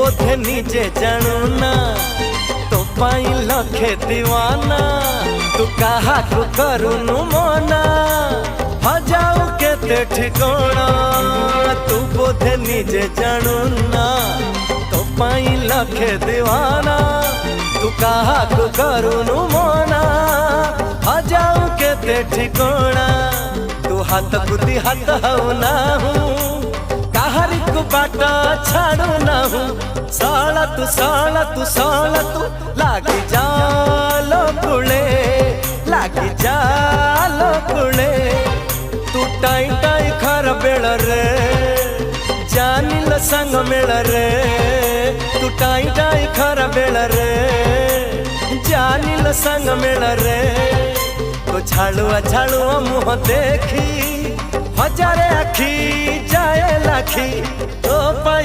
बोधे निजे जानू ना तो पाई लखे दीवाना तू कहा को करूनु मना हजाऊ केते ठिकाना तू बोधे निजे जानू ना तो पाई लखे दीवाना तू कहा को करूनु मना हजाऊ केते ठिकाना तू हाथ कुदी हाथ हऊ ना हूँ कहारी को बाटा छाड़ू ना हूँ साला तू लागी जालो कुले लागी जालो कुले तू टाई टाई खर बेल रे जानिल संग मेल रे तू टाई टाई खर बेल रे जानिल संग मेल रे तो झाड़ुआ मुँह देखी हजारे आखी जाए लाखी तो पाई